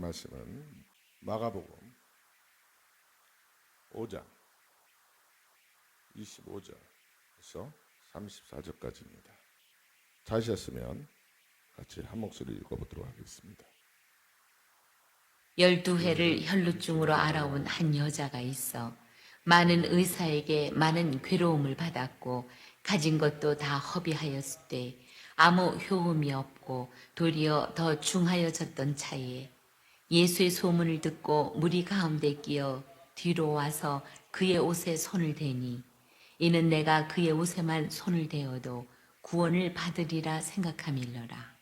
말씀은 마가복음 5장 25절에서 34절까지입니다. 찾으셨으면 같이 한 목소리 읽어보도록 하겠습니다. 12회를 혈루증으로 알아온 한 여자가 있어 많은 의사에게 많은 괴로움을 받았고 가진 것도 다 허비하였을 때 아무 효험이 없고 도리어 더 중하여졌던 차에 예수의 소문을 듣고 무리 가운데 끼어 뒤로 와서 그의 옷에 손을 대니 이는 내가 그의 옷에만 손을 대어도 구원을 받으리라 생각함일러라.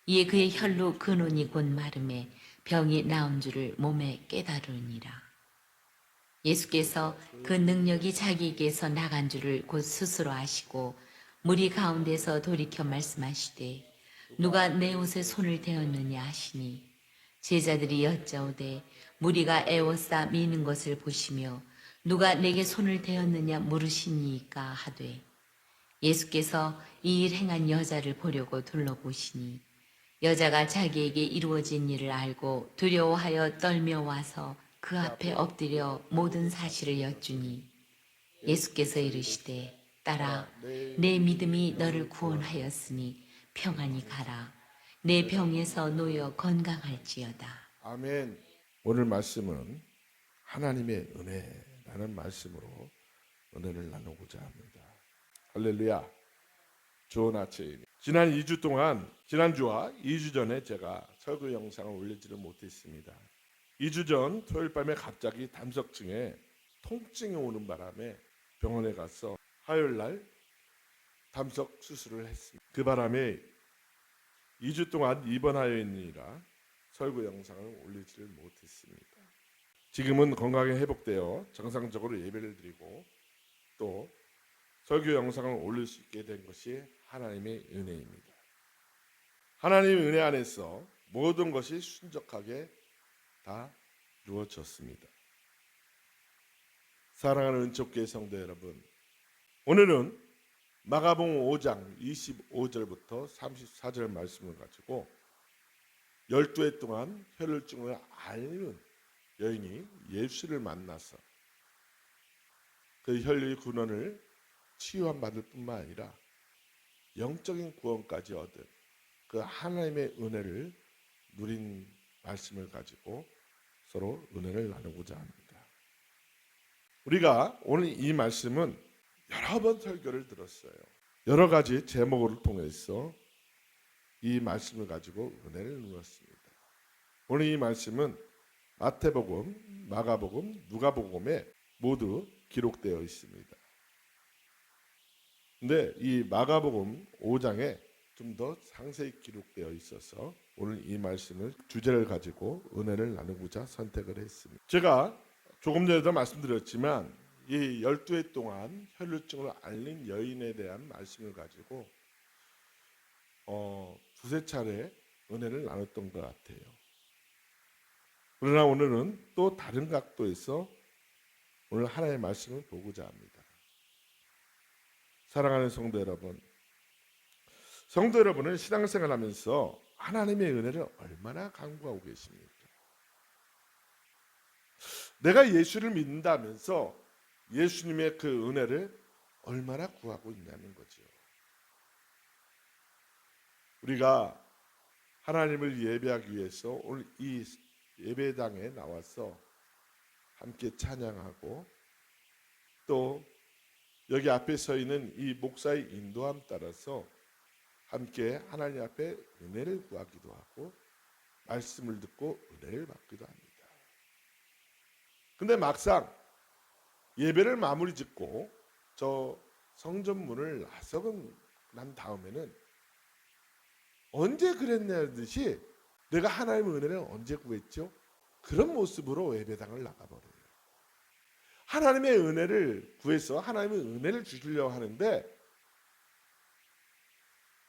이에 그의 혈루 근원이 곧 마름에 병이 나은 줄을 몸에 깨달으니라. 예수께서 그 능력이 자기에게서 나간 줄을 곧 스스로 아시고 무리 가운데서 돌이켜 말씀하시되 누가 내 옷에 손을 대었느냐 하시니 제자들이 여짜오되 무리가 애워싸 미는 것을 보시며 누가 내게 손을 대었느냐 물으시니까 하되 예수께서 이 일 행한 여자를 보려고 둘러보시니 여자가 자기에게 이루어진 일을 알고 두려워하여 떨며 와서 그 앞에 엎드려 모든 사실을 여쭈니 예수께서 이르시되 딸아 내 믿음이 너를 구원하였으니 평안히 가라 내 병에서 놓여 건강할지어다. 아멘. 오늘 말씀은 하나님의 은혜라는 말씀으로 은혜를 나누고자 합니다. 할렐루야. 좋은 아침입니다. 지난 2주 동안 지난주와 2주 전에 제가 설교 영상을 올리지를 못했습니다. 2주 전 토요일 밤에 갑자기 담석증에 통증이 오는 바람에 병원에 가서 화요일 날 담석 수술을 했습니다. 그 바람에 2주 동안 입원하여 있느니라 설교 영상을 올리지를 못했습니다. 지금은 건강에 회복되어 정상적으로 예배를 드리고 또 설교 영상을 올릴 수 있게 된 것이 하나님의 은혜입니다. 하나님의 은혜 안에서 모든 것이 순적하게 다 이루어졌습니다. 사랑하는 은총교회 성도 여러분, 오늘은 마가복음 5장 25절부터 34절 말씀을 가지고 12해 동안 혈루증을 앓는 여인이 예수를 만나서 그 혈류의 근원을 치유받을 뿐만 아니라 영적인 구원까지 얻은 그 하나님의 은혜를 누린 말씀을 가지고 서로 은혜를 나누고자 합니다. 우리가 오늘 이 말씀은 여러 번 설교를 들었어요. 여러 가지 제목을 통해서 이 말씀을 가지고 은혜를 누렸습니다. 오늘 이 말씀은 마태복음, 마가복음, 누가복음에 모두 기록되어 있습니다. 근데 이 마가복음 5장에 좀 더 상세히 기록되어 있어서 오늘 이 말씀을 주제를 가지고 은혜를 나누고자 선택을 했습니다. 제가 조금 전에도 말씀드렸지만 이 12해 동안 혈루증을 앓는 여인에 대한 말씀을 가지고 두세 차례 은혜를 나눴던 것 같아요. 그러나 오늘은 또 다른 각도에서 오늘 하나의 말씀을 보고자 합니다. 사랑하는 성도 여러분, 성도 여러분은 신앙생활 하면서 하나님의 은혜를 얼마나 간구하고 계십니까? 내가 예수를 믿는다면서 예수님의 그 은혜를 얼마나 구하고 있냐는 거죠. 우리가 하나님을 예배하기 위해서 오늘 이 예배당에 나와서 함께 찬양하고 또 여기 앞에 서 있는 이 목사의 인도함 따라서 함께 하나님 앞에 은혜를 구하기도 하고 말씀을 듣고 은혜를 받기도 합니다. 근데 막상 예배를 마무리 짓고 저 성전문을 나서고 난 다음에는 언제 그랬냐는 듯이 내가 하나님의 은혜를 언제 구했죠? 그런 모습으로 예배당을 나가버려요. 하나님의 은혜를 구해서 하나님의 은혜를 주시려고 하는데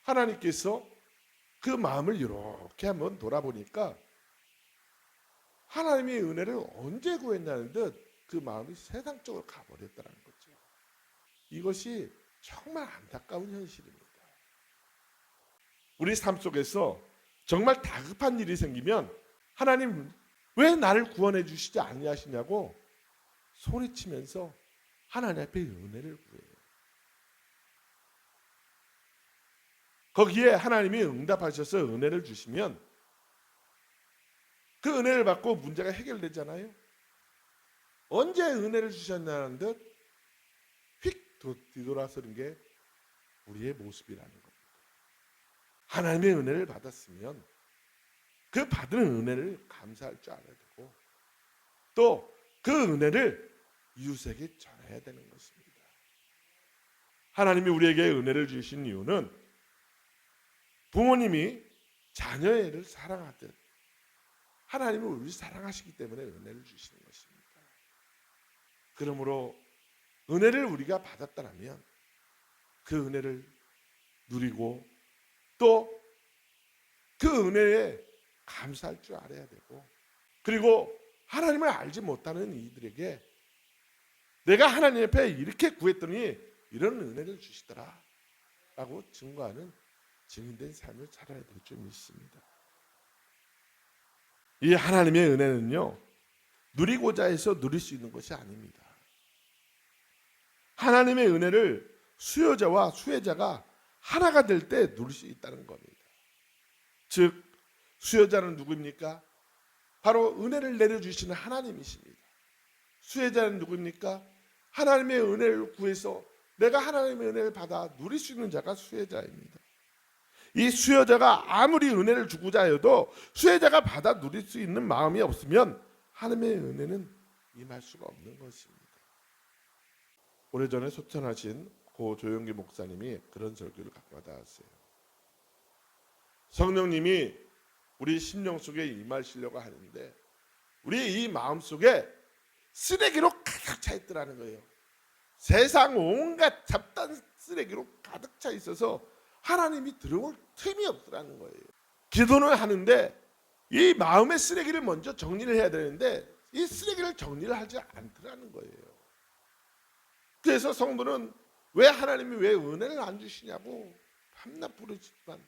하나님께서 그 마음을 이렇게 한번 돌아보니까 하나님의 은혜를 언제 구했냐는 듯 그 마음이 세상 쪽으로 가버렸다는 거죠. 이것이 정말 안타까운 현실입니다. 우리 삶 속에서 정말 다급한 일이 생기면 하나님 왜 나를 구원해 주시지 아니하시냐고 소리치면서 하나님 앞에 은혜를 구해요. 거기에 하나님이 응답하셔서 은혜를 주시면 그 은혜를 받고 문제가 해결되잖아요. 언제 은혜를 주셨냐는 듯 휙 뒤돌아서는 게 우리의 모습이라는 겁니다. 하나님의 은혜를 받았으면 그 받은 은혜를 감사할 줄 알아야 되고 또 그 은혜를 이웃에게 전해야 되는 것입니다. 하나님이 우리에게 은혜를 주신 이유는 부모님이 자녀를 사랑하듯 하나님은 우리를 사랑하시기 때문에 은혜를 주시는 것입니다. 그러므로 은혜를 우리가 받았다면 그 은혜를 누리고 또 그 은혜에 감사할 줄 알아야 되고 그리고 하나님을 알지 못하는 이들에게 내가 하나님 앞에 이렇게 구했더니 이런 은혜를 주시더라 라고 증거하는 증인된 삶을 살아야 될 줄 믿습니다. 이 하나님의 은혜는요 누리고자 해서 누릴 수 있는 것이 아닙니다. 하나님의 은혜를 수요자와 수혜자가 하나가 될 때 누릴 수 있다는 겁니다. 즉 수요자는 누구입니까? 바로 은혜를 내려주시는 하나님이십니다. 수혜자는 누구입니까? 하나님의 은혜를 구해서 내가 하나님의 은혜를 받아 누릴 수 있는 자가 수혜자입니다. 이 수요자가 아무리 은혜를 주고자 해도 수혜자가 받아 누릴 수 있는 마음이 없으면 하나님의 은혜는 임할 수가 없는 것입니다. 오래전에 소천하신 고 조영기 목사님이 그런 설교를 갖고 와닿았어요. 성령님이 우리 심령 속에 임하시려고 하는데 우리 이 마음 속에 쓰레기로 가득 차 있더라는 거예요. 세상 온갖 잡다한 쓰레기로 가득 차 있어서 하나님이 들어올 틈이 없더라는 거예요. 기도는 하는데 이 마음의 쓰레기를 먼저 정리를 해야 되는데 이 쓰레기를 정리를 하지 않더라는 거예요. 그래서 성도는 왜 하나님이 왜 은혜를 안 주시냐고 밤낮 부르지만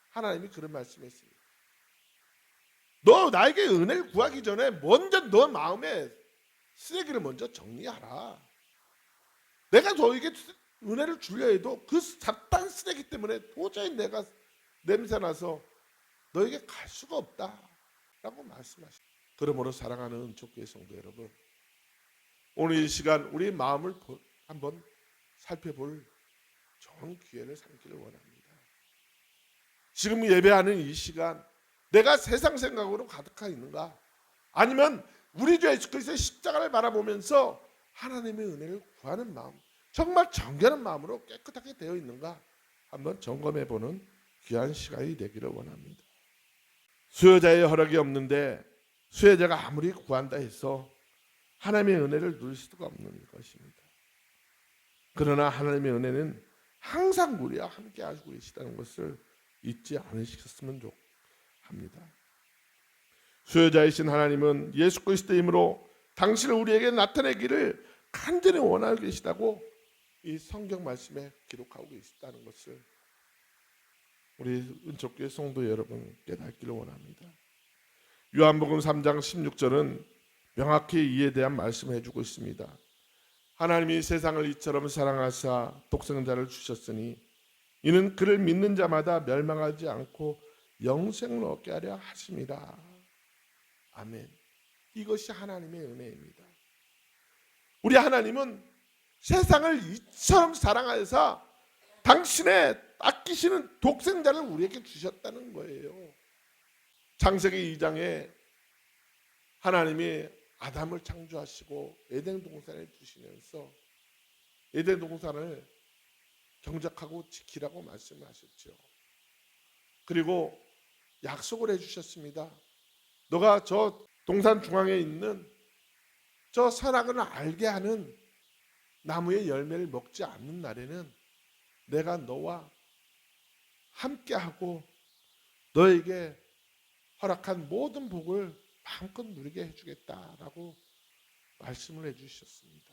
하나님이 그런 말씀했습니다. 너 나에게 은혜를 구하기 전에 먼저 너 마음에 쓰레기를 먼저 정리하라. 내가 너에게 은혜를 주려 해도 그 잡다한 쓰레기 때문에 도저히 내가 냄새나서 너에게 갈 수가 없다라고 말씀하십니다. 그러므로 사랑하는 은총교회 성도 여러분, 오늘 이 시간 우리 마음을 한번 살펴볼 좋은 기회를 삼기를 원합니다. 지금 예배하는 이 시간 내가 세상 생각으로 가득하 있는가? 아니면 우리 주 예수 그리스도의 십자가를 바라보면서 하나님의 은혜를 구하는 마음, 정말 정결한 마음으로 깨끗하게 되어 있는가? 한번 점검해보는 귀한 시간이 되기를 원합니다. 수요자의 허락이 없는데 수혜자가 아무리 구한다 해서 하나님의 은혜를 누릴 수가 없는 것입니다. 그러나 하나님의 은혜는 항상 우리와 함께 하시고 계시다는 것을 잊지 않으셨으면 합니다. 수요자이신 하나님은 예수 그리스도의 힘으로 당신을 우리에게 나타내기를 간절히 원하고 계시다고 이 성경 말씀에 기록하고 계시다는 것을 우리 은총교회 성도 여러분 깨닫기를 원합니다. 요한복음 3장 16절은 명확히 이에 대한 말씀을 해주고 있습니다. 하나님이 세상을 이처럼 사랑하사 독생자를 주셨으니 이는 그를 믿는 자마다 멸망하지 않고 영생을 얻게 하려 하심이라. 아멘. 이것이 하나님의 은혜입니다. 우리 하나님은 세상을 이처럼 사랑하여서 당신의 아끼시는 독생자를 우리에게 주셨다는 거예요. 창세기 2장에 하나님이 아담을 창조하시고 에덴 동산에 두시면서 에덴 동산을 경작하고 지키라고 말씀하셨죠. 그리고 약속을 해주셨습니다. 너가 저 동산 중앙에 있는 저 선악을 알게 하는 나무의 열매를 먹지 않는 날에는 내가 너와 함께하고 너에게 허락한 모든 복을 마음껏 누리게 해주겠다라고 말씀을 해주셨습니다.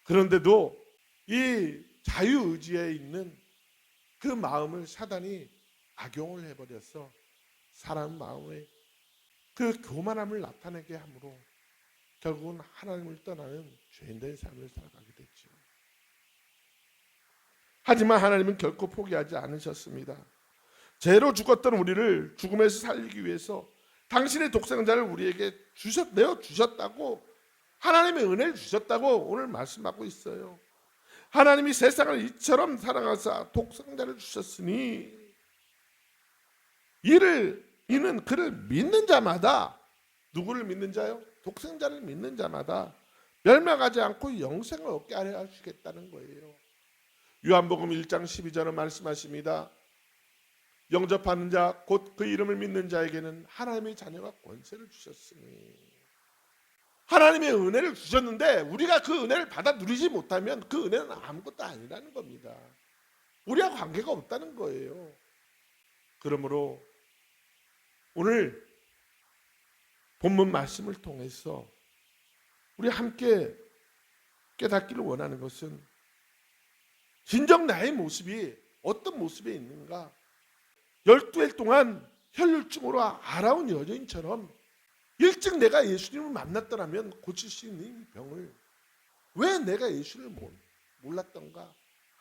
그런데도 이 자유의지에 있는 그 마음을 사단이 악용을 해버려서 사람 마음에 그 교만함을 나타내게 함으로 결국은 하나님을 떠나는 죄인된 삶을 살아가게 됐죠. 하지만 하나님은 결코 포기하지 않으셨습니다. 죄로 죽었던 우리를 죽음에서 살리기 위해서 당신의 독생자를 우리에게 내어 주셨다고, 하나님의 은혜를 주셨다고 오늘 말씀하고 있어요. 하나님이 세상을 이처럼 사랑하사 독생자를 주셨으니 이는 그를 믿는 자마다, 누구를 믿는 자요? 독생자를 믿는 자마다 멸망하지 않고 영생을 얻게 하려 하시겠다는 거예요. 요한복음 1장 12절은 말씀하십니다. 영접하는 자 곧 그 이름을 믿는 자에게는 하나님의 자녀가 권세를 주셨으니, 하나님의 은혜를 주셨는데 우리가 그 은혜를 받아 누리지 못하면 그 은혜는 아무것도 아니라는 겁니다. 우리와 관계가 없다는 거예요. 그러므로 오늘 본문 말씀을 통해서 우리 함께 깨닫기를 원하는 것은, 진정 나의 모습이 어떤 모습에 있는가. 12일 동안 혈루증으로 알아온 여인처럼 일찍 내가 예수님을 만났더라면 고칠 수 있는 이 병을 왜 내가 예수를 몰랐던가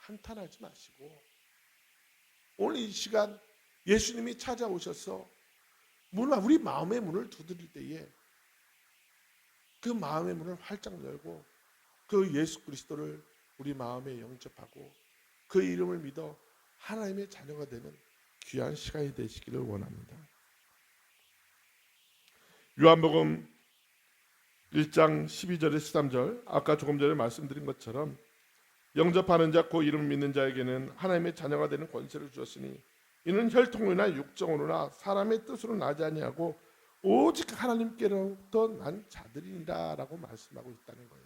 한탄하지 마시고, 오늘 이 시간 예수님이 찾아오셔서 우리 마음의 문을 두드릴 때에 그 마음의 문을 활짝 열고 그 예수 그리스도를 우리 마음에 영접하고 그 이름을 믿어 하나님의 자녀가 되는 귀한 시간이 되시기를 원합니다. 요한복음 1장 12절에 13절, 아까 조금 전에 말씀드린 것처럼 영접하는 자 그 이름 믿는 자에게는 하나님의 자녀가 되는 권세를 주었으니 이는 혈통으로나 육정으로나 사람의 뜻으로 나지 아니하고 오직 하나님께로부터 난 자들이니라 라고 말씀하고 있다는 거예요.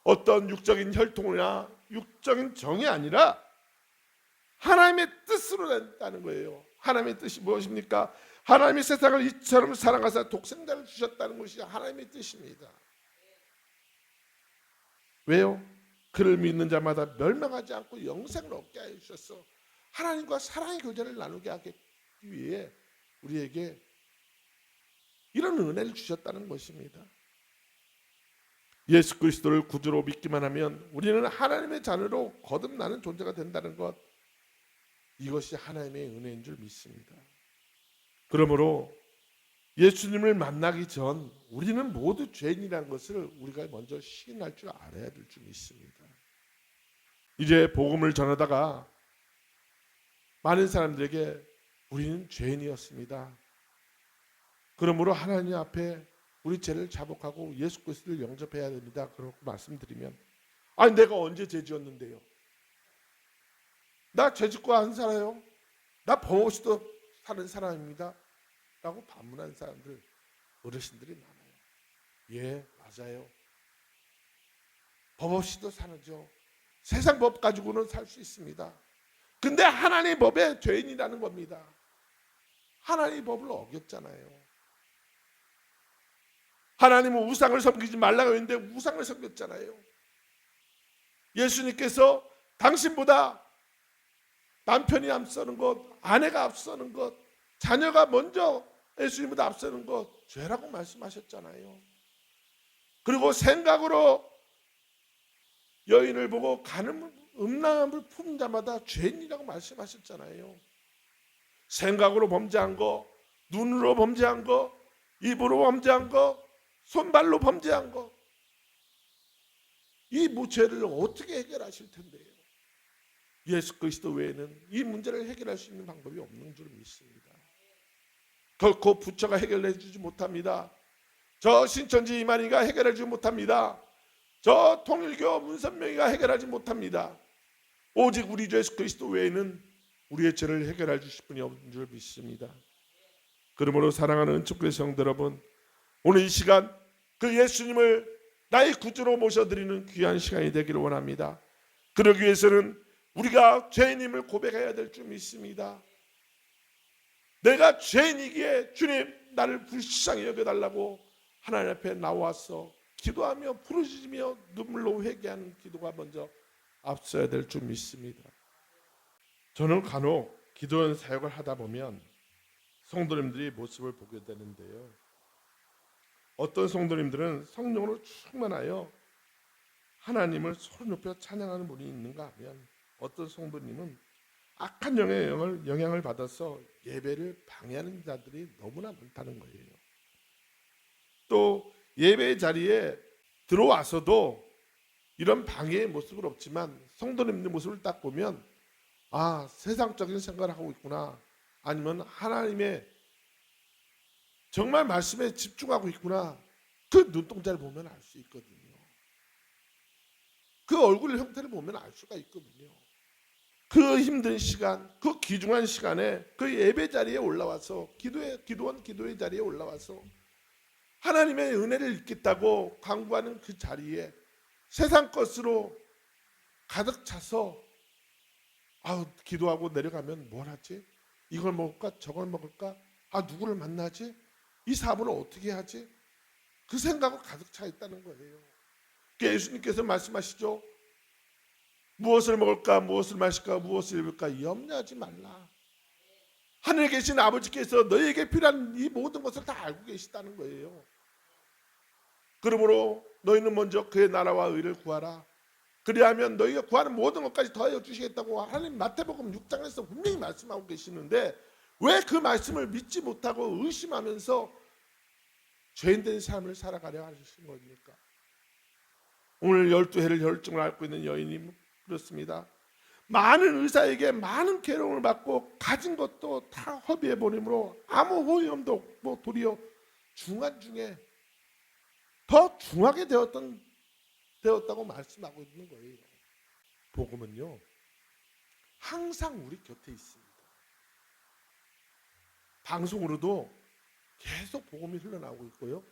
어떤 육적인 혈통이나 육적인 정이 아니라 하나님의 뜻으로 난다는 거예요. 하나님의 뜻이 무엇입니까? 하나님이 세상을 이처럼 사랑하사 독생자를 주셨다는 것이 하나님의 뜻입니다. 왜요? 그를 믿는 자마다 멸망하지 않고 영생을 얻게 하여 주셔서 하나님과 사랑의 교제를 나누게 하기 위해 우리에게 이런 은혜를 주셨다는 것입니다. 예수 그리스도를 구주로 믿기만 하면 우리는 하나님의 자녀로 거듭나는 존재가 된다는 것, 이것이 하나님의 은혜인 줄 믿습니다. 그러므로 예수님을 만나기 전 우리는 모두 죄인이라는 것을 우리가 먼저 시인할 줄 알아야 될 줄 믿습니다. 이제 복음을 전하다가 많은 사람들에게 우리는 죄인이었습니다, 그러므로 하나님 앞에 우리 죄를 자복하고 예수 그리스도를 영접해야 됩니다, 그렇게 말씀드리면, 아니 내가 언제 죄 지었는데요? 나 죄 짓고 안 살아요? 나 범 없이도 사는 사람입니다 라고 반문하는 사람들, 어르신들이 많아요. 예, 맞아요. 법 없이도 사는죠. 세상 법 가지고는 살 수 있습니다. 근데 하나님의 법에 죄인이라는 겁니다. 하나님의 법을 어겼잖아요. 하나님은 우상을 섬기지 말라고 했는데 우상을 섬겼잖아요. 예수님께서 당신보다 남편이 앞서는 것, 아내가 앞서는 것, 자녀가 먼저 예수님보다 앞서는 것 죄라고 말씀하셨잖아요. 그리고 생각으로 여인을 보고 음란함을 품은 자마다 죄인이라고 말씀하셨잖아요. 생각으로 범죄한 거, 눈으로 범죄한 거, 입으로 범죄한 거, 손발로 범죄한 거, 이 무죄를 어떻게 해결하실 텐데요? 예수 그리스도 외에는 이 문제를 해결할 수 있는 방법이 없는 줄 믿습니다. 결코 부처가 해결해 주지 못합니다. 저 신천지 이만희가 해결해 주지 못합니다. 저 통일교 문선명이가 해결하지 못합니다. 오직 우리 주 예수 그리스도 외에는 우리의 죄를 해결해 주실 분이 없는 줄 믿습니다. 그러므로 사랑하는 은총교회 성도 여러분, 오늘 이 시간 그 예수님을 나의 구주로 모셔드리는 귀한 시간이 되기를 원합니다. 그러기 위해서는 우리가 죄인임을 고백해야 될 줄 믿습니다. 내가 죄인이기에 주님 나를 불쌍히 여겨달라고 하나님 앞에 나와서 기도하며 부르짖으며 눈물로 회개하는 기도가 먼저 앞서야 될 줄 믿습니다. 저는 간혹 기도원 사역을 하다 보면 성도님들이 모습을 보게 되는데요. 어떤 성도님들은 성령으로 충만하여 하나님을 소리 높여 찬양하는 분이 있는가 하면, 어떤 성도님은 악한 영향을 받아서 예배를 방해하는 자들이 너무나 많다는 거예요. 또 예배 자리에 들어와서도 이런 방해의 모습은 없지만 성도님들 모습을 딱 보면 세상적인 생각을 하고 있구나, 아니면 하나님의 정말 말씀에 집중하고 있구나, 그 눈동자를 보면 알 수 있거든요. 그 얼굴 형태를 보면 알 수가 있거든요. 그 힘든 시간, 그 귀중한 시간에 그 예배 자리에 올라와서 기도의 자리에 올라와서 하나님의 은혜를 잊겠다고 강구하는 그 자리에 세상 것으로 가득 차서 기도하고 내려가면 뭘 하지? 이걸 먹을까? 저걸 먹을까? 누구를 만나지? 이 사업을 어떻게 하지? 그 생각으로 가득 차 있다는 거예요. 예수님께서 말씀하시죠. 무엇을 먹을까? 무엇을 마실까? 무엇을 입을까? 염려하지 말라. 하늘에 계신 아버지께서 너희에게 필요한 이 모든 것을 다 알고 계시다는 거예요. 그러므로 너희는 먼저 그의 나라와 의를 구하라. 그리하면 너희가 구하는 모든 것까지 더하여 주시겠다고 하나님 마태복음 6장에서 분명히 말씀하고 계시는데, 왜 그 말씀을 믿지 못하고 의심하면서 죄인된 삶을 살아가려 하신 겁니까? 오늘 12해를 혈증을 앓고 있는 여인이 그렇습니다. 많은 의사에게 많은 괴로움을 받고 가진 것도 다 허비해 버림으로 아무 호의험도 없고 도리어 중환 중에 더 중하게 되었다고 말씀하고 있는 거예요. 복음은요, 항상 우리 곁에 있습니다. 방송으로도 계속 복음이 흘러나오고 있고요.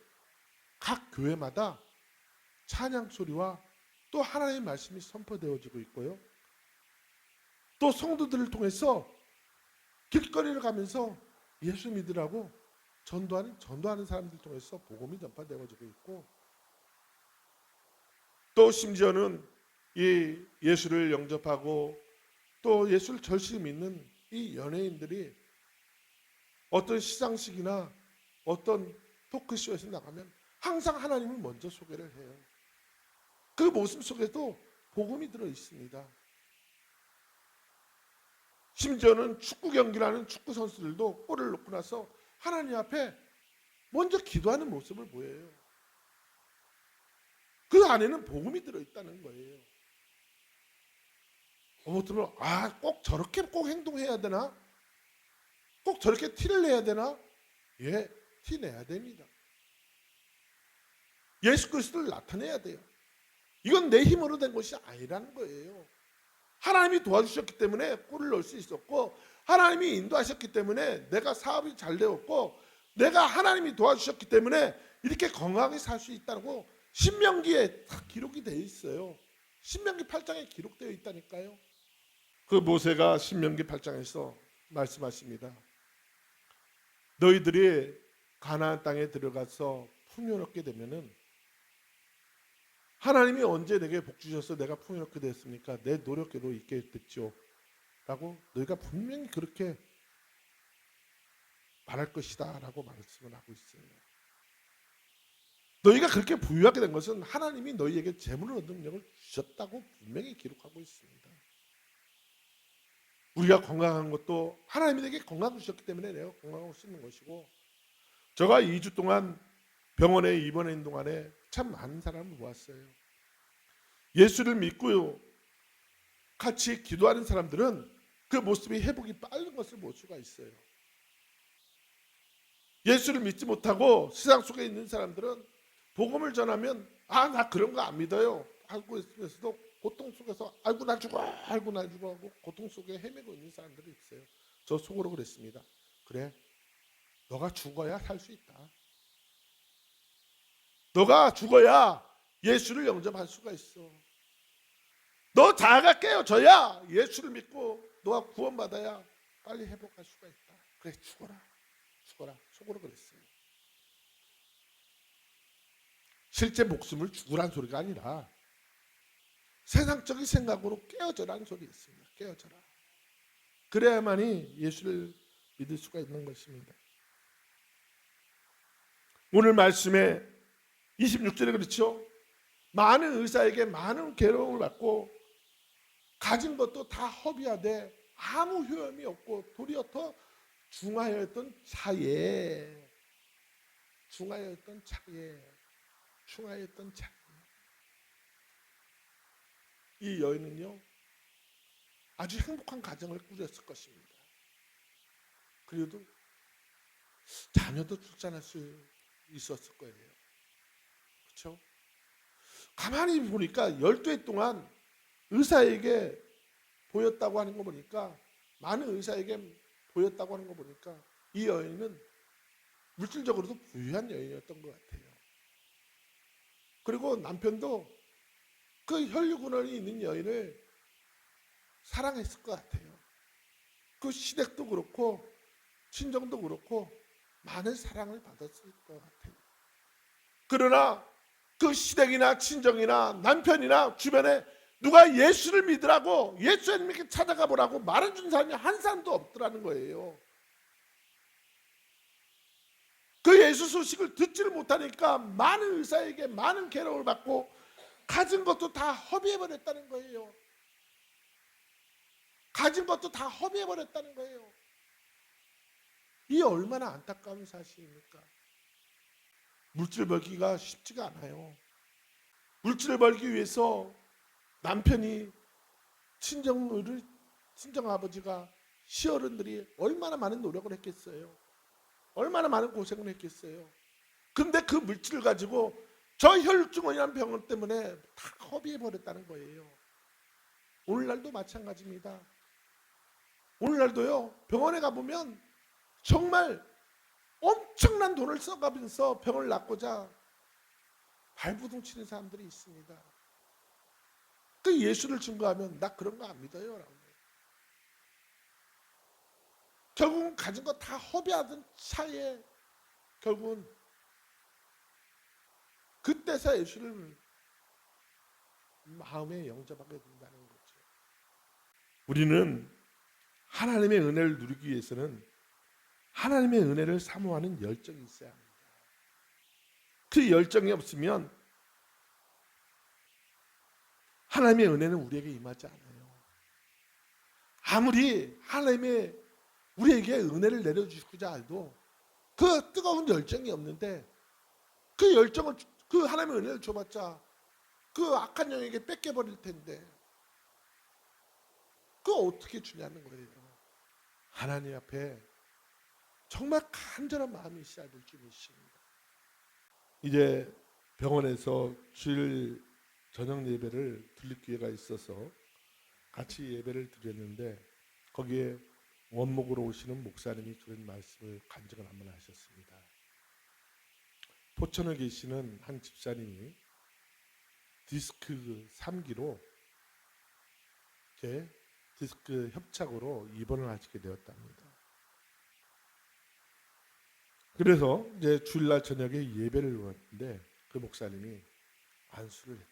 각 교회마다 찬양 소리와 또 하나님의 말씀이 선포되어지고 있고요. 또 성도들을 통해서 길거리를 가면서 예수 믿으라고 전도하는 사람들 통해서 복음이 전파되어지고 있고, 또 심지어는 이 예수를 영접하고 또 예수를 절실히 믿는 이 연예인들이 어떤 시상식이나 어떤 토크쇼에서 나가면 항상 하나님을 먼저 소개를 해요. 그 모습 속에도 복음이 들어 있습니다. 심지어는 축구 경기를 하는 축구 선수들도 골을 넣고 나서 하나님 앞에 먼저 기도하는 모습을 보여요. 그 안에는 복음이 들어 있다는 거예요. 어머들은 꼭 저렇게 꼭 행동해야 되나? 꼭 저렇게 티를 내야 되나? 예, 티 내야 됩니다. 예수 그리스도를 나타내야 돼요. 이건 내 힘으로 된 것이 아니라는 거예요. 하나님이 도와주셨기 때문에 골을 넣을 수 있었고, 하나님이 인도하셨기 때문에 내가 사업이 잘 되었고, 내가 하나님이 도와주셨기 때문에 이렇게 건강하게 살 수 있다고 신명기에 다 기록이 되어 있어요. 신명기 8장에 기록되어 있다니까요. 그 모세가 신명기 8장에서 말씀하십니다. 너희들이 가나안 땅에 들어가서 풍요롭게 되면은, 하나님이 언제 내게 복 주셔서 내가 풍요롭게 됐습니까? 내 노력으로 있게 됐죠 라고 너희가 분명히 그렇게 말할 것이다 라고 말씀을 하고 있어요. 너희가 그렇게 부유하게 된 것은 하나님이 너희에게 재물을 얻는 능력을 주셨다고 분명히 기록하고 있습니다. 우리가 건강한 것도 하나님이 내게 건강을 주셨기 때문에 내가 건강할 수 있는 것이고, 제가 2주 동안 병원에 입원한 동안에 참 많은 사람을 보았어요. 예수를 믿고 같이 기도하는 사람들은 그 모습이 회복이 빠른 것을 볼 수가 있어요. 예수를 믿지 못하고 세상 속에 있는 사람들은 복음을 전하면 나 그런 거 안 믿어요 하고 있으면서도 고통 속에서 아이고 나 죽어 하고 고통 속에 헤매고 있는 사람들이 있어요. 저 속으로 그랬습니다. 그래, 너가 죽어야 살 수 있다. 너가 죽어야 예수를 영접할 수가 있어. 너 자아가 깨어져야 예수를 믿고 너가 구원받아야 빨리 회복할 수가 있다. 그래, 죽어라 속으로 그랬어요. 실제 목숨을 죽으란 소리가 아니라 세상적인 생각으로 깨어져라는 소리였습니다. 깨어져라. 그래야만이 예수를 믿을 수가 있는 것입니다. 오늘 말씀에 26절에 그렇죠. 많은 의사에게 많은 괴로움을 받고 가진 것도 다 허비하되 아무 효험이 없고 도리어 더 중하였던 차에 이 여인은요 아주 행복한 가정을 꾸렸을 것입니다. 그래도 자녀도 출산할 수 있었을 거예요. 그렇죠? 가만히 보니까 12해 동안 의사에게 보였다고 하는 거 보니까, 많은 의사에게 보였다고 하는 거 보니까 이 여인은 물질적으로도 부유한 여인이었던 것 같아요. 그리고 남편도 그 혈육운원이 있는 여인을 사랑했을 것 같아요. 그 시댁도 그렇고 친정도 그렇고 많은 사랑을 받았을 것 같아요. 그러나 그 시댁이나 친정이나 남편이나 주변에 누가 예수를 믿으라고, 예수님께 찾아가 보라고 말해준 사람이 한 사람도 없더라는 거예요. 그 예수 소식을 듣지를 못하니까 많은 의사에게 많은 괴로움을 받고 가진 것도 다 허비해버렸다는 거예요. 가진 것도 다 허비해버렸다는 거예요. 이 얼마나 안타까운 사실입니까? 물질 벌기가 쉽지가 않아요. 물질을 벌기 위해서 남편이, 친정아버지가, 시어른들이 얼마나 많은 노력을 했겠어요. 얼마나 많은 고생을 했겠어요. 근데 그 물질을 가지고 저 혈증원이라는 병원 때문에 다 허비해버렸다는 거예요. 오늘날도 마찬가지입니다. 오늘날도요 병원에 가보면 정말 엄청난 돈을 써가면서 병을 낫고자 발부둥 치는 사람들이 있습니다. 그 예수를 증거하면 나 그런 거 안 믿어요 라고. 결국은 가진 거 다 허비하던 차에 결국은 그때서 예수를 마음에 영접하게 된다는 거죠. 우리는 하나님의 은혜를 누리기 위해서는 하나님의 은혜를 사모하는 열정이 있어야 합니다. 그 열정이 없으면 하나님의 은혜는 우리에게 임하지 않아요. 아무리 하나님의 우리에게 은혜를 내려주시고자 해도 그 뜨거운 열정이 없는데, 그 열정을, 그 하나님의 은혜를 줘봤자 그 악한 영에게 뺏겨버릴 텐데 그거 어떻게 주냐는 거예요. 하나님 앞에 정말 간절한 마음이 있어야 될 줄 믿습니다. 이제 병원에서 주일 저녁 예배를 드릴 기회가 있어서 같이 예배를 드렸는데, 거기에 원목으로 오시는 목사님이 그런 말씀을 간증을 한번 하셨습니다. 포천에 계시는 한 집사님이 디스크 3기로 디스크 협착으로 입원을 하시게 되었답니다. 그래서 이제 주일날 저녁에 예배를 드렸는데 그 목사님이 안수를 했대요.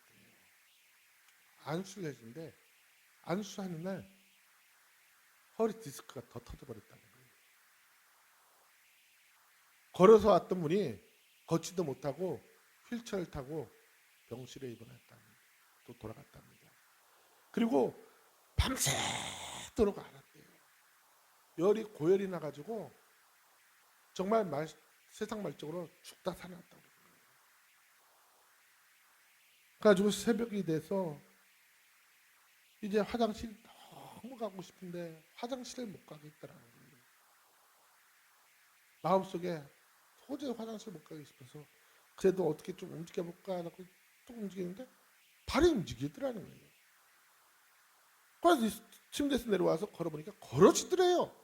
안수를 했는데 안수하는 날 허리 디스크가 더 터져버렸다는 거예요. 걸어서 왔던 분이 걷지도 못하고 휠체어를 타고 병실에 입원했답니다. 또 돌아갔답니다. 그리고 밤새도록 앓았대요. 열이 고열이 나가지고 정말 세상 말적으로 죽다 살아났다고 그래요. 그래가지고 새벽이 돼서 이제 화장실 너무 가고 싶은데 화장실을 못 가겠더라는 거예요. 마음속에 도저히 화장실 못 가기 싶어서 그래도 어떻게 좀 움직여볼까 하고 또 움직이는데 발이 움직이더라는 거예요. 그래서 침대에서 내려와서 걸어보니까 걸어지더래요.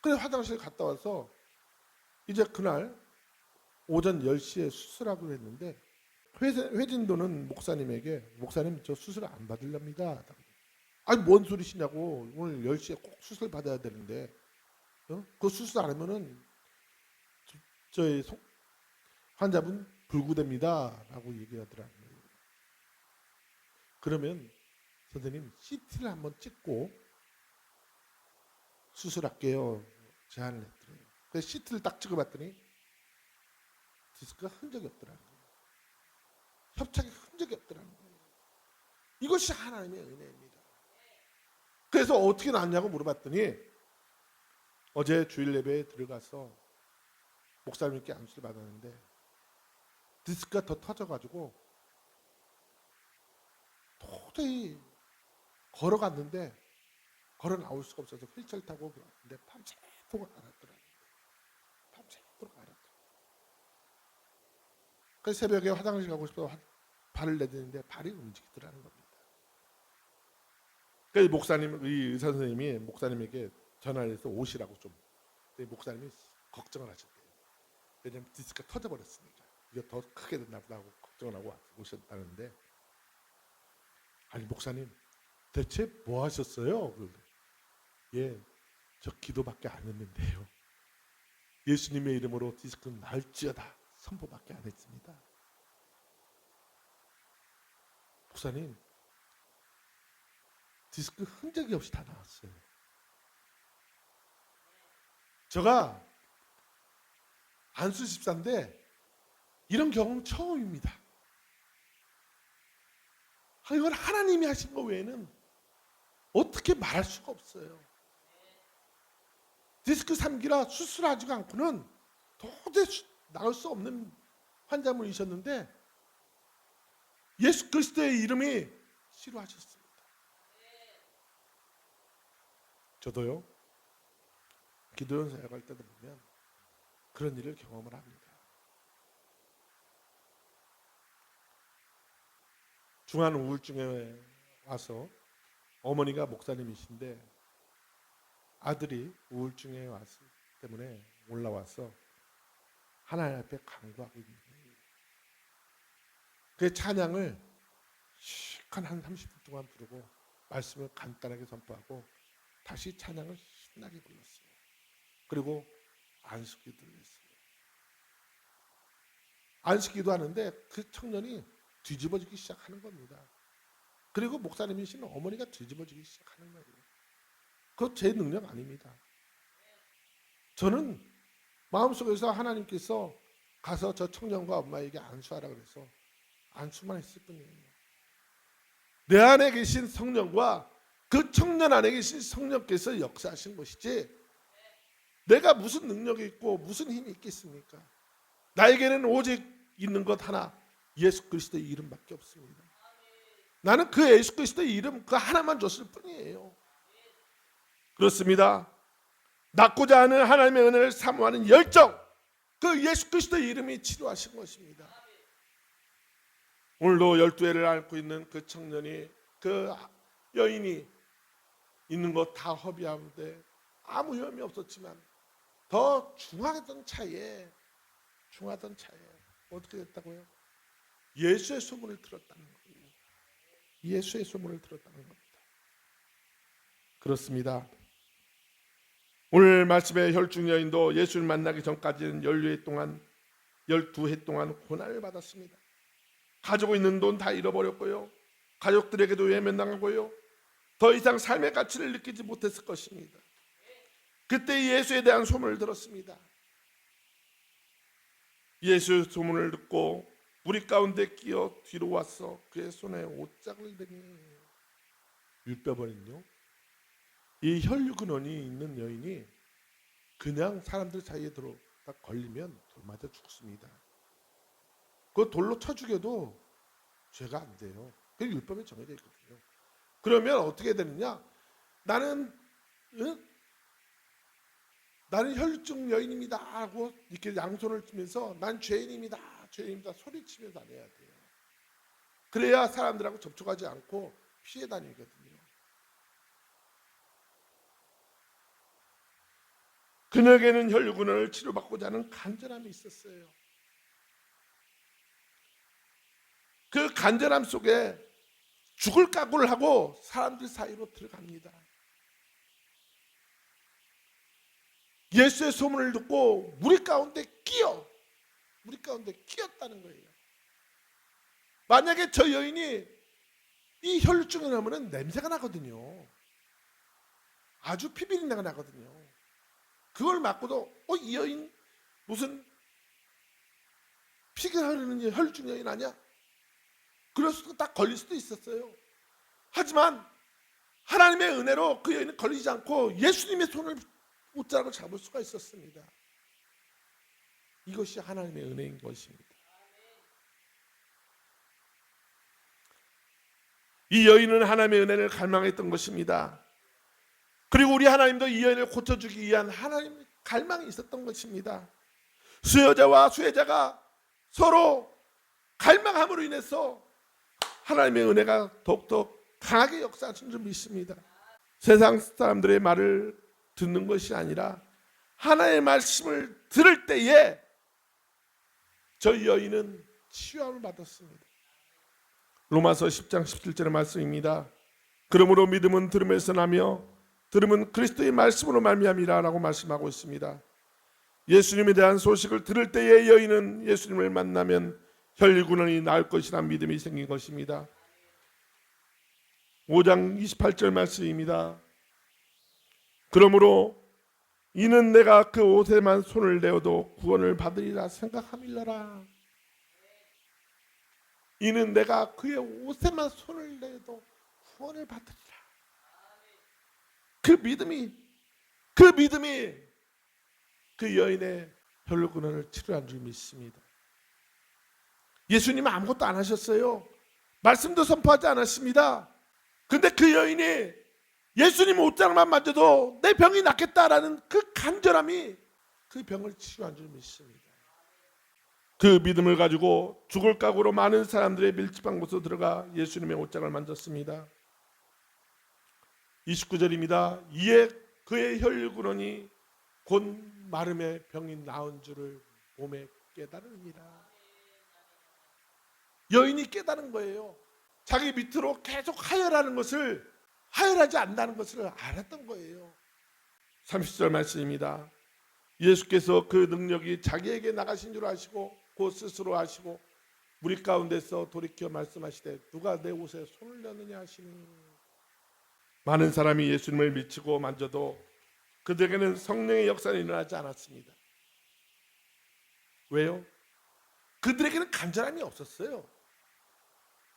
그래서 화장실 갔다 와서 이제 그날 오전 10시에 수술하기로 했는데 회진도는 목사님에게 목사님 저 수술 안 받으렵니다. 아니 뭔 소리시냐고, 오늘 10시에 꼭 수술 받아야 되는데 그 수술 안 하면은 저희 환자분 불구됩니다 라고 얘기하더라고요. 그러면 선생님 CT를 한번 찍고 수술할게요 제안을 했더래요. 그래서 CT를 딱 찍어봤더니 디스크가 흔적이 없더라는 거예요. 협착의 흔적이 없더라는 거예요. 이것이 하나님의 은혜입니다. 그래서 어떻게 났냐고 물어봤더니 어제 주일 예배에 들어가서 목사님께 안수를 받았는데 디스크가 더 터져가지고 도저히 걸어갔는데 걸어 나올 수가 없어서 휠체어 타고 갔는데 밤새도록 앓았더라고요. 밤새도록 앓았더라고요. 그래서 새벽에 화장실 가고 싶어서 발을 내딛는데 발이 움직이더라는 겁니다. 그래서 목사님, 이 의사 선생님이 목사님에게 전화를 해서 오시라고 좀. 목사님이 걱정을 하셨대요. 왜냐하면 디스크가 터져버렸으니까 이거 더 크게 됐나 보다 하고 걱정을 하고 오셨다는데, 아니 목사님 대체 뭐 하셨어요? 예, 저 기도밖에 안 했는데요. 예수님의 이름으로 디스크는 나을지어다 선포밖에 안 했습니다. 목사님, 디스크 흔적이 없이 다 나왔어요. 제가 안수 집사인데 이런 경험은 처음입니다. 이건 하나님이 하신 거 외에는 어떻게 말할 수가 없어요. 디스크 3기라 수술하지 않고는 도저히 나을 수 없는 환자분이셨는데 예수 그리스도의 이름이 치료하셨습니다. 저도요, 기도원 사역할 때도 보면 그런 일을 경험을 합니다. 중한 우울증에 와서 어머니가 목사님이신데 아들이 우울증에 왔을 때문에 올라와서 하나님 앞에 간구하고 있는 거예요. 그 찬양을 시간 한 30분 동안 부르고 말씀을 간단하게 선포하고 다시 찬양을 신나게 불렀어요. 그리고 안식기도를 했어요. 안식기도 하는데 그 청년이 뒤집어지기 시작하는 겁니다. 그리고 목사님이신 어머니가 뒤집어지기 시작하는 거예요. 그것 제 능력 아닙니다. 저는 마음속에서 하나님께서 가서 저 청년과 엄마에게 안수하라 그래서 안수만 했을 뿐이에요. 내 안에 계신 성령과 그 청년 안에 계신 성령께서 역사하신 것이지 내가 무슨 능력이 있고 무슨 힘이 있겠습니까? 나에게는 오직 있는 것 하나, 예수 그리스도의 이름밖에 없습니다. 나는 그 예수 그리스도의 이름 그 하나만 줬을 뿐이에요. 그렇습니다. 낳고자 하는 하나님의 은혜를 사모하는 열정, 그 예수 그리스도의 이름이 치료하신 것입니다. 오늘도 12회를 앓고 있는 그 청년이, 그 여인이 있는 것 다 허비하는데 아무 위험이 없었지만 더 중하던 차에 어떻게 됐다고요? 예수의 소문을 들었다는 거예요. 예수의 소문을 들었다는 겁니다. 그렇습니다. 오늘 말씀의 혈중 여인도 예수를 만나기 전까지는 12회 동안 고난을 받았습니다. 가지고 있는 돈 다 잃어버렸고요. 가족들에게도 외면당하고요. 더 이상 삶의 가치를 느끼지 못했을 것입니다. 그때 예수에 대한 소문을 들었습니다. 예수의 소문을 듣고 무리 가운데 끼어 뒤로 와서 그의 손에 옷장을 대니 율법은요, 이 혈류근원이 있는 여인이 그냥 사람들 사이에 들어다 걸리면 돌 맞아 죽습니다. 그 돌로 쳐 죽여도 죄가 안 돼요. 그 율법에 정해져 있거든요. 그러면 어떻게 되느냐? 나는 혈증 여인입니다 하고 이렇게 양손을 치면서 난 죄인입니다 소리치며 다녀야 돼요. 그래야 사람들하고 접촉하지 않고 피해 다니거든요. 그녀에게는 혈류근원을 치료받고자 하는 간절함이 있었어요. 그 간절함 속에 죽을 각오를 하고 사람들 사이로 들어갑니다. 예수의 소문을 듣고 무리 가운데 끼었다는 거예요. 만약에 저 여인이 이 혈류증에 나면 냄새가 나거든요. 아주 피비린내가 나거든요. 그걸 맡고도 이 여인 무슨 피가 흐르는 혈중 여인 아니야? 그럴 수도 딱 걸릴 수도 있었어요. 하지만 하나님의 은혜로 그 여인은 걸리지 않고 예수님의 손을 옷자락을 잡을 수가 있었습니다. 이것이 하나님의 은혜인 것입니다. 이 여인은 하나님의 은혜를 갈망했던 것입니다. 그리고 우리 하나님도 이 여인을 고쳐주기 위한 하나님의 갈망이 있었던 것입니다. 수여자와 수혜자가 서로 갈망함으로 인해서 하나님의 은혜가 더욱더 강하게 역사하신 줄 믿습니다. 세상 사람들의 말을 듣는 것이 아니라 하나님의 말씀을 들을 때에 저희 여인은 치유함을 받았습니다. 로마서 10장 17절의 말씀입니다. 그러므로 믿음은 들음에서 나며 들음은 그리스도의 말씀으로 말미암이라 라고 말씀하고 있습니다. 예수님에 대한 소식을 들을 때에 여인은 예수님을 만나면 혈육운원이 나을 것이라는 믿음이 생긴 것입니다. 5장 28절 말씀입니다. 그러므로 이는 내가 그 옷에만 손을 내어도 구원을 받으리라 생각함일러라. 이는 내가 그의 옷에만 손을 내어도 구원을 받으리라. 그 믿음이 그 여인의 혈육운원을 치료한 줄 믿습니다. 예수님은 아무것도 안 하셨어요. 말씀도 선포하지 않았습니다. 근데 그 여인이 예수님 옷장만 만져도 내 병이 낫겠다라는 그 간절함이 그 병을 치유한 줄 믿습니다. 그 믿음을 가지고 죽을 각오로 많은 사람들의 밀집한 곳으로 들어가 예수님의 옷장을 만졌습니다. 29절입니다. 이에 그의 혈육운원이 곧 마름의 병이 나은 줄을 몸에 깨달으니라. 여인이 깨달은 거예요. 자기 밑으로 계속 하혈하는 것을, 하혈하지 않는다는 것을 알았던 거예요. 30절 말씀입니다. 예수께서 그 능력이 자기에게 나가신 줄 아시고 곧 스스로 아시고 무리 가운데서 돌이켜 말씀하시되 누가 내 옷에 손을 넣느냐 하시니. 많은 사람이 예수님을 미치고 만져도 그들에게는 성령의 역사는 일어나지 않았습니다. 왜요? 그들에게는 간절함이 없었어요.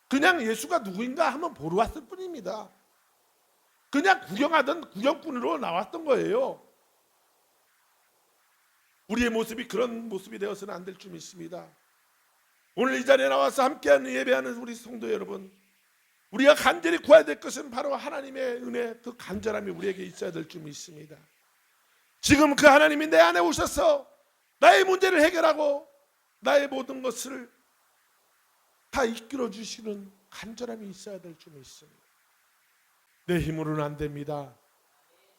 그냥 예수가 누구인가 한번 보러 왔을 뿐입니다. 그냥 구경하던 구경꾼으로 나왔던 거예요. 우리의 모습이 그런 모습이 되어서는 안 될 줄 믿습니다. 오늘 이 자리에 나와서 함께하는 예배하는 우리 성도 여러분, 우리가 간절히 구해야 될 것은 바로 하나님의 은혜, 그 간절함이 우리에게 있어야 될 줄 믿습니다. 지금 그 하나님이 내 안에 오셔서 나의 문제를 해결하고 나의 모든 것을 다 이끌어 주시는 간절함이 있어야 될 줄 믿습니다. 내 힘으로는 안 됩니다.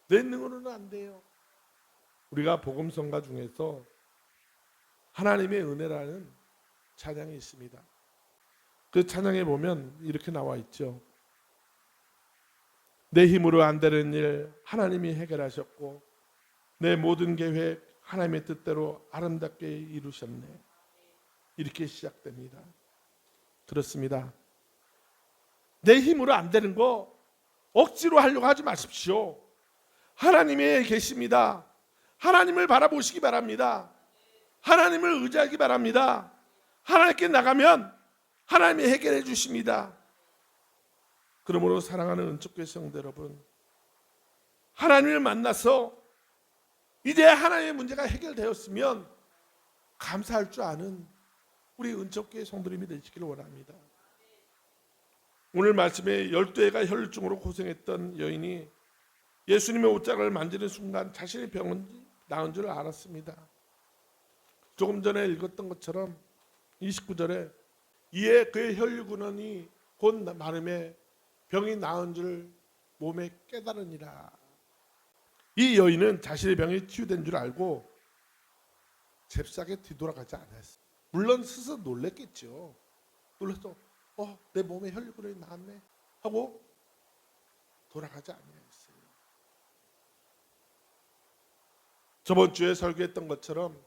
내 능으로는 안 돼요. 우리가 복음성가 중에서 하나님의 은혜라는 찬양이 있습니다. 그 찬양에 보면 이렇게 나와 있죠. 내 힘으로 안 되는 일 하나님이 해결하셨고 내 모든 계획 하나님의 뜻대로 아름답게 이루셨네. 이렇게 시작됩니다. 그렇습니다. 내 힘으로 안 되는 거 억지로 하려고 하지 마십시오. 하나님이 계십니다. 하나님을 바라보시기 바랍니다. 하나님을 의지하기 바랍니다. 하나님께 나가면 하나님이 해결해 주십니다. 그러므로 사랑하는 은총교회 성도 여러분, 하나님을 만나서 이제 하나님의 문제가 해결되었으면 감사할 줄 아는 우리 은총교회 성도님이 되시기를 원합니다. 오늘 말씀에 12해가 혈루증으로 고생했던 여인이 예수님의 옷장을 만지는 순간 자신의 병은 나은 줄 알았습니다. 조금 전에 읽었던 것처럼 29절에 이에 그의 혈육운원이 곧 마름에 병이 나은 줄 몸에 깨달으니라. 이 여인은 자신의 병이 치유된 줄 알고 잽싸게 뒤돌아가지 않았어요. 물론 스스로 놀랬겠죠. 놀라서 내 몸에 혈육운원이 나았네 하고 돌아가지 않았어요. 저번 주에 설교했던 것처럼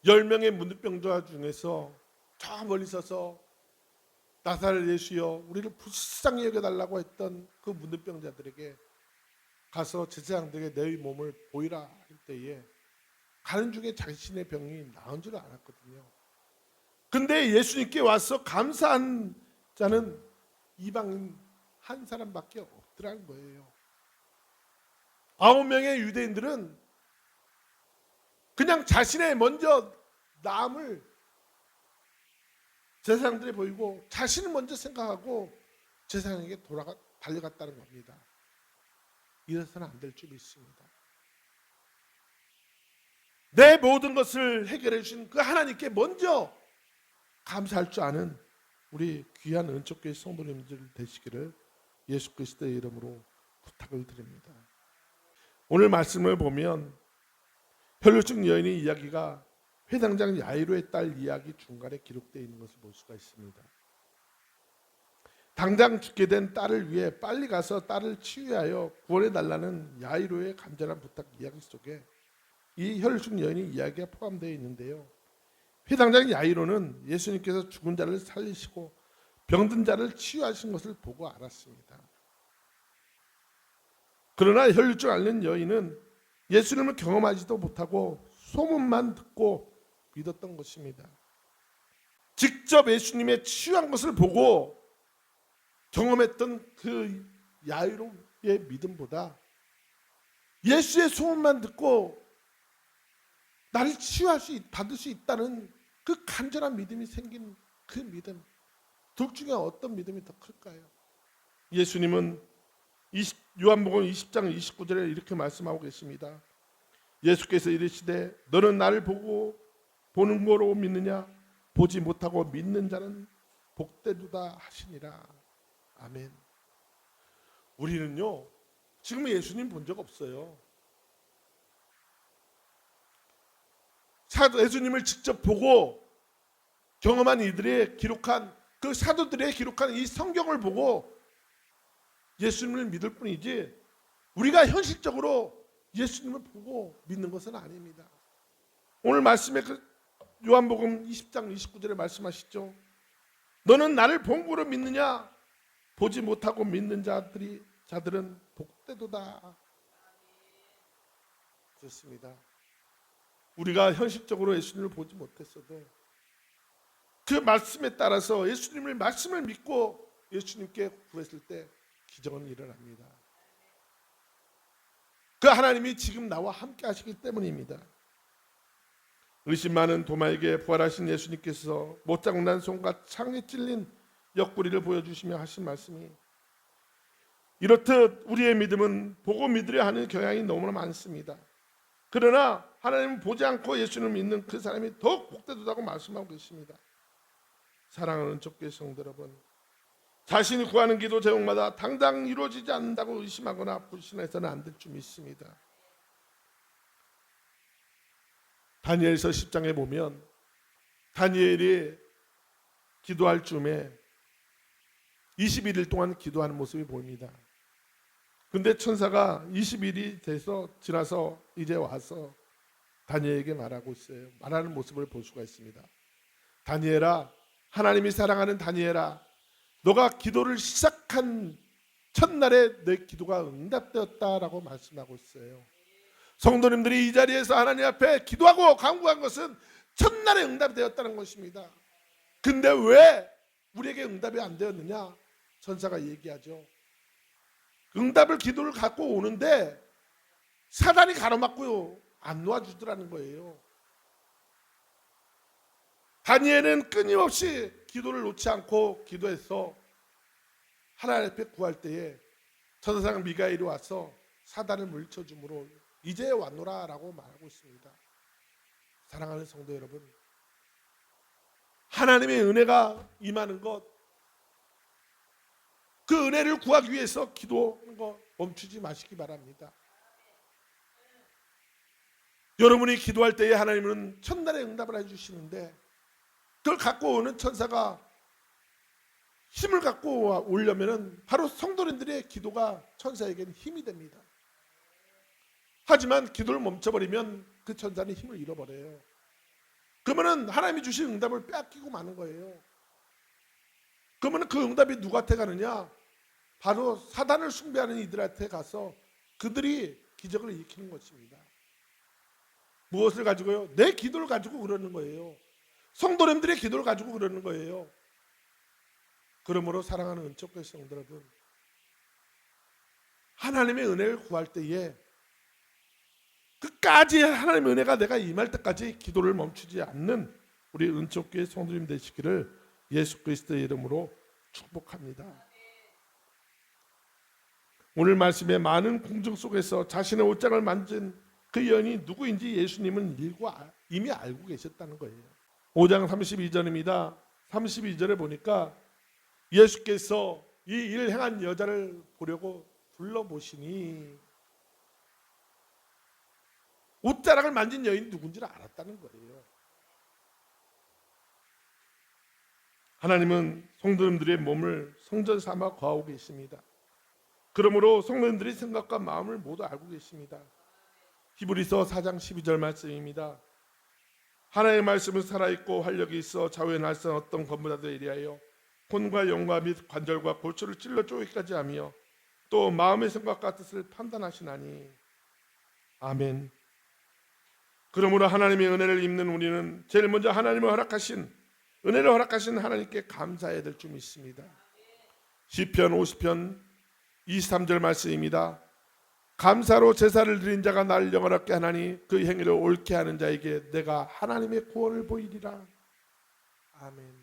10명의 문둥병자 중에서 저 멀리 서서 나사렛 예수여 우리를 불쌍히 여겨달라고 했던 그 문둥병자들에게 가서 제사장들에게 내 몸을 보이라 할 때에 가는 중에 자신의 병이 나은 줄 알았거든요. 근데 예수님께 와서 감사한 자는 이방인 한 사람밖에 없더라는 거예요. 9명의 유대인들은 그냥 자신의 먼저 남을 제사장들이 보이고 자신을 먼저 생각하고 제사장에게 달려갔다는 겁니다. 이래서는 안 될 줄 믿습니다. 내 모든 것을 해결해 주신 그 하나님께 먼저 감사할 줄 아는 우리 귀한 은총교회 성도님들 되시기를 예수 그리스도의 이름으로 부탁을 드립니다. 오늘 말씀을 보면 혈루증 여인의 이야기가 회당장 야이로의 딸 이야기 중간에 기록되어 있는 것을 볼 수가 있습니다. 당장 죽게 된 딸을 위해 빨리 가서 딸을 치유하여 구원해 달라는 야이로의 간절한 부탁 이야기 속에 이 혈루증 여인의 이야기가 포함되어 있는데요. 회당장 야이로는 예수님께서 죽은 자를 살리시고 병든 자를 치유하신 것을 보고 알았습니다. 그러나 혈루증 앓는 여인은 예수님을 경험하지도 못하고 소문만 듣고 믿었던 것입니다. 직접 예수님의 치유한 것을 보고 경험했던 그 야이로의 믿음보다 예수의 소문만 듣고 나를 받을 수 있다는 그 간절한 믿음이 생긴 그 믿음, 둘 중에 어떤 믿음이 더 클까요? 예수님은 요한복음 20장 29절에 이렇게 말씀하고 계십니다. 예수께서 이르시되 너는 나를 보는 거로 믿느냐? 보지 못하고 믿는 자는 복되도다 하시니라. 아멘. 우리는요 지금 예수님 본 적 없어요. 예수님을 직접 보고 경험한 이들의 기록한 그 사도들의 기록한 이 성경을 보고 예수님을 믿을 뿐이지 우리가 현실적으로 예수님을 보고 믿는 것은 아닙니다. 오늘 말씀에 요한복음 20장 29절에 말씀하시죠. 너는 나를 본 거로 믿느냐? 보지 못하고 믿는 자들은 복되도다. 그렇습니다. 우리가 현실적으로 예수님을 보지 못했어도 그 말씀에 따라서 예수님을 말씀을 믿고 예수님께 구했을 때 기적은 일어납니다. 그 하나님이 지금 나와 함께 하시기 때문입니다. 의심 많은 도마에게 부활하신 예수님께서 못자국 난 손과 창에 찔린 옆구리를 보여주시며 하신 말씀이 이렇듯 우리의 믿음은 보고 믿으려 하는 경향이 너무나 많습니다. 그러나 하나님은 보지 않고 예수님을 믿는 그 사람이 더욱 복되도다고 말씀하고 계십니다. 사랑하는 족교의 성도 여러분, 자신이 구하는 기도 제목마다 당장 이루어지지 않는다고 의심하거나 불신해서는 안 될 줄 믿습니다. 다니엘서 10장에 보면 다니엘이 기도할 즈음에 21일 동안 기도하는 모습이 보입니다. 근데 천사가 20일이 지나서 이제 와서 다니엘에게 말하고 있어요. 말하는 모습을 볼 수가 있습니다. 다니엘아, 하나님이 사랑하는 다니엘아, 너가 기도를 시작한 첫날에 내 기도가 응답되었다라고 말씀하고 있어요. 성도님들이 이 자리에서 하나님 앞에 기도하고 간구한 것은 첫날에 응답되었다는 것입니다. 근데 왜 우리에게 응답이 안 되었느냐? 천사가 얘기하죠. 응답을 기도를 갖고 오는데 사단이 가로막고요 안 놓아주더라는 거예요. 다니엘은 끊임없이 기도를 놓지 않고 기도해서 하나님 앞에 구할 때에 천사장 미가엘이 와서 사단을 물리쳐주므로 이제 왔노라 라고 말하고 있습니다. 사랑하는 성도 여러분, 하나님의 은혜가 임하는 것, 그 은혜를 구하기 위해서 기도하는 거 멈추지 마시기 바랍니다. 여러분이 기도할 때에 하나님은 첫날에 응답을 해주시는데 그걸 갖고 오는 천사가 힘을 갖고 오려면 바로 성도님들의 기도가 천사에게는 힘이 됩니다. 하지만 기도를 멈춰버리면 그 천사는 힘을 잃어버려요. 그러면 하나님이 주신 응답을 빼앗기고 마는 거예요. 그러면 그 응답이 누구한테 가느냐? 바로 사단을 숭배하는 이들한테 가서 그들이 기적을 일으키는 것입니다. 무엇을 가지고요? 내 기도를 가지고 그러는 거예요. 성도님들의 기도를 가지고 그러는 거예요. 그러므로 사랑하는 은총교회 성도 여러분, 하나님의 은혜를 구할 때에 끝까지 하나님의 은혜가 내가 임할 때까지 기도를 멈추지 않는 우리 은총교회 성도님 되시기를 예수 그리스도의 이름으로 축복합니다. 오늘 말씀에 많은 공중 속에서 자신의 옷장을 만진 그 여인이 누구인지 예수님은 이미 알고 계셨다는 거예요. 5장 32절입니다. 32절에 보니까 예수께서 이 일을 행한 여자를 보려고 둘러보시니 옷자락을 만진 여인이 누군지를 알았다는 거예요. 하나님은 성도님들의 몸을 성전 삼아 거하고 계십니다. 그러므로 성도님들의 생각과 마음을 모두 알고 계십니다. 히브리서 4장 12절 말씀입니다. 하나님의 말씀은 살아있고 활력이 있어 좌우의 날선 어떤 검보다도 예리하여 혼과 영과 및 관절과 골수를 찔러 쪼개기까지 하며 또 마음의 생각과 뜻을 판단하시나니. 아멘. 그러므로 하나님의 은혜를 입는 우리는 제일 먼저 하나님의 은혜를 허락하신 하나님께 감사해야 될 줄 믿습니다. 시편 50편 23절 말씀입니다. 감사로 제사를 드린 자가 나를 영화롭게 하나니 그 행위를 옳게 하는 자에게 내가 하나님의 구원을 보이리라. 아멘.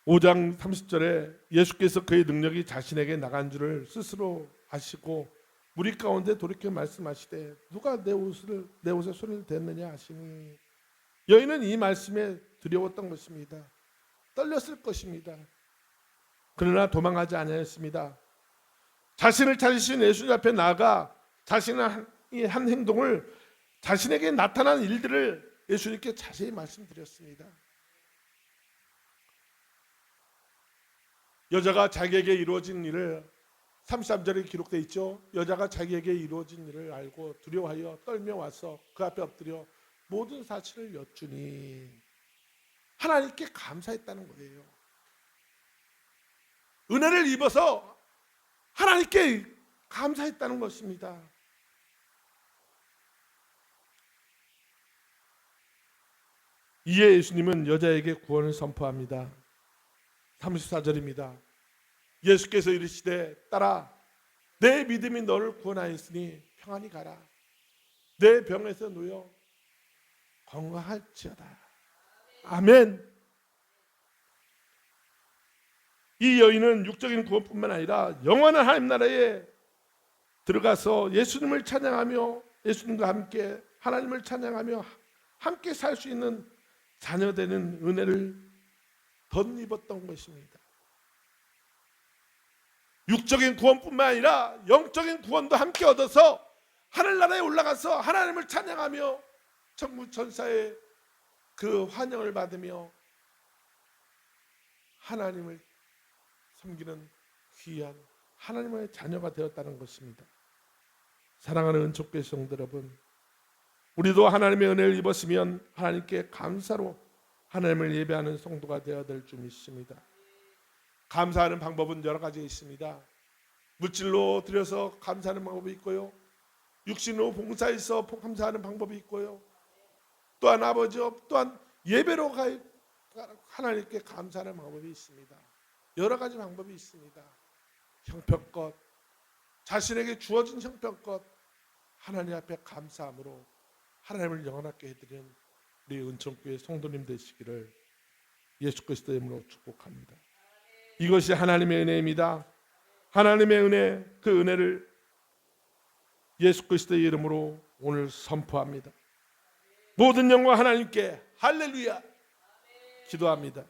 (5장 30절에) 예수께서 그의 능력이 자신에게 나간 줄을 스스로 아시고 무리 가운데 돌이켜 말씀하시되 누가 내 옷에 손을 댔느냐 하시니, 여인은 이 말씀에 두려웠던 것입니다. 떨렸을 것입니다. 그러나 도망하지 아니하였습니다. 자신을 찾으신 예수님 앞에 나아가 자신의 한 행동을, 자신에게 나타난 일들을 예수님께 자세히 말씀드렸습니다. 여자가 자기에게 이루어진 일을 33절에 기록되어 있죠. 여자가 자기에게 이루어진 일을 알고 두려워하여 떨며 와서 그 앞에 엎드려 모든 사실을 여쭈니 하나님께 감사했다는 거예요. 은혜를 입어서 하나님께 감사했다는 것입니다. 이에 예수님은 여자에게 구원을 선포합니다. 34절입니다. 예수께서 이르시되 딸아 내 믿음이 너를 구원하였으니 평안히 가라. 내 병에서 놓여 건강할지어다. 아멘. 이 여인은 육적인 구원뿐만 아니라 영원한 하나님 나라에 들어가서 예수님을 찬양하며 예수님과 함께 하나님을 찬양하며 함께 살 수 있는 자녀되는 은혜를 덧입었던 것입니다. 육적인 구원뿐만 아니라 영적인 구원도 함께 얻어서 하늘나라에 올라가서 하나님을 찬양하며 천국 천사의 그 환영을 받으며 하나님을 섬기는 귀한 하나님의 자녀가 되었다는 것입니다. 사랑하는 은총교회 성도 여러분, 우리도 하나님의 은혜를 입었으면 하나님께 감사로 하나님을 예배하는 성도가 되어야 될 줄 믿습니다. 감사하는 방법은 여러 가지 있습니다. 물질로 드려서 감사하는 방법이 있고요, 육신으로 봉사해서 감사하는 방법이 있고요, 또한 또한 예배로 하나님께 감사하는 방법이 있습니다. 여러 가지 방법이 있습니다. 형편껏, 자신에게 주어진 형편껏 하나님 앞에 감사함으로 하나님을 영원하게 해드리는 우리 은총교회 성도님 되시기를 예수 그리스도의 이름으로 축복합니다. 이것이 하나님의 은혜입니다. 하나님의 은혜, 그 은혜를 예수 그리스도의 이름으로 오늘 선포합니다. 모든 영광 하나님께 할렐루야 기도합니다.